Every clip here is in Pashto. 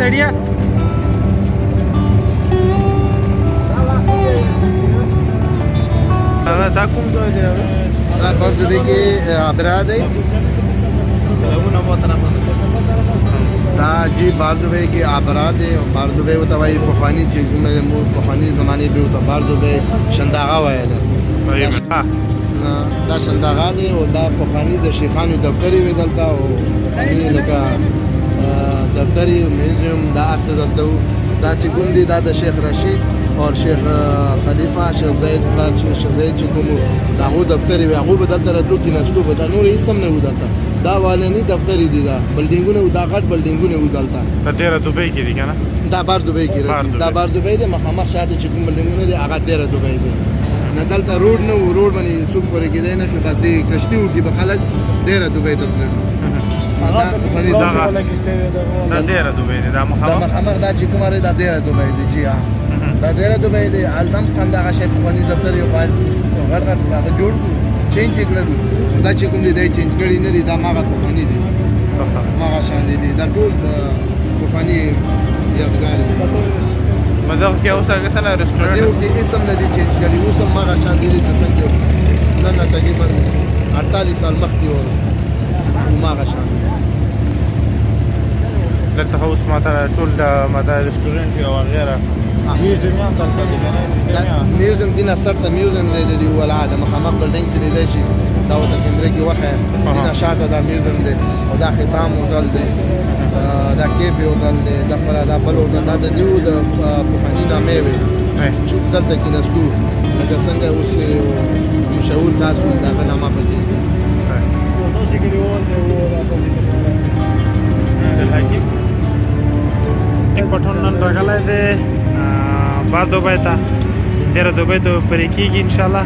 سړیا دا کوم ځای دی دا باردوبی کې ابرا دی دا جی باردوبی کې ابرا دی باردوبی ورته وایي پخواني چې کومه پخواني زمانې به ورته باردوبی شنداغه ویله دا شنداغه دی او دا پخواني د شیخانو دفترې وې دلته او پخواني لکه دفترې میوزیم دا هر څه دلته وو دا چې کوم دی دا د شیخ رشید اور شیخ خلیفہ شیخ زید چې کوم د هغو دفترې وې هغو به دلته راتلو کېناستو به دا نور هېڅ هم نه وو دلته دا والني دفترې دي دا بلډینګونه وو دا غټ بلډینګونه وو دلته دا ډېره دوبۍ کې دي که نه دا باردوبۍ کې راځي دا باردوبۍ دی مخامخ شاته چې کوم بلډینګونه دي هغه ډېره دوبۍ دی نه دلته روډ نه وو روډ باندې څوک پورې کېدی نه شو بس دې کشتي وو کې به خلک ډېره دوبۍ ته تلل دا ډېره دوبۍ دی دا مخامخ دا چې کومه دا ډېره دوبۍ دی جی ها دا ډېره دوبۍ دی هلته هم همدغه شی پخواني دفتر یو غټ غټ هغه جوړ کړو چینج یې کړل دا چې کوم دی دی چینج کړي نه دي دا ماغه پخواني دي ماغه شان دي دا ټول د پخواني یادګار دي مزه کې اوس هغه څنګه رېسټورانټ دیو کې اسم نه دي چینج کړي اوس هم ماغه شان دي چې څنګه نه تقریبا 48 سال مخکې و ماغه شان دلته اوس ماته ټول د ماته رېسټورانټ او غیره میوزیم هم دلته دی که نه میوزیم دي نه سر ته میوزیم دی د دې ولاړ د مخامخ بلډینګ چې دی چې دا ورته کیمرې کې وښیه دینه شاته دا میوزیم دی او دا ختام هوټل دی دا کیفې هوټل دی دا دا بل هوټل دا د دیو د پخواني نامې وې چې دلته کېناستو لکه څنګه اوس مشهور کاس وي د هغه نامه پکې دی एक पठन नन रागला दे बार दुबई ता तेरा दुबई तो परे कीगी इंशाल्लाह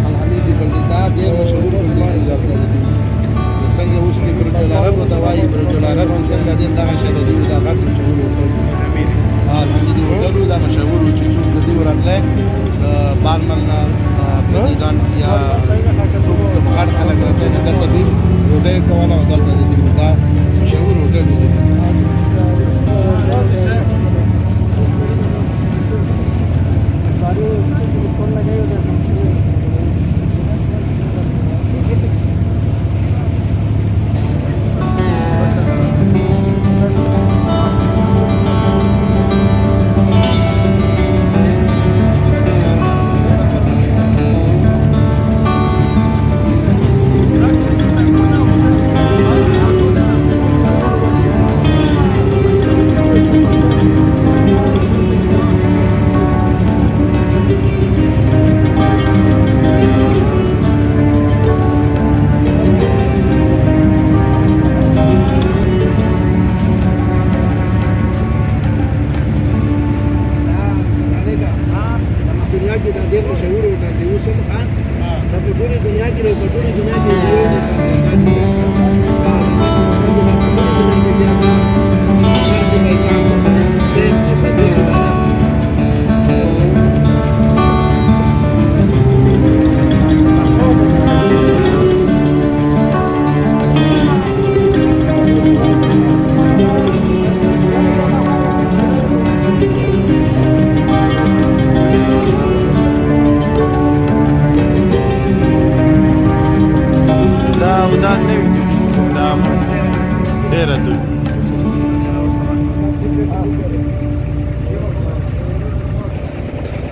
الحميدي بلدار ډېر مشهور بلډینګ دلته دی څنګه اوس کې برج العرب ورته وایي برج العرب چې څنګه دی دغه شی د دوی دا غټ مشهور هوټل الحمدي هوټل دا مشهور و چې څوک د دوی ورتلی بارمل نه پرزیدانټ یا څوک غټ خلک راتلی دي دلته دوی ډوډۍ کوله او دلته د دوی دا مشهور هوټل و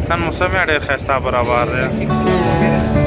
نن موسم ډېر ښایسته برابر دی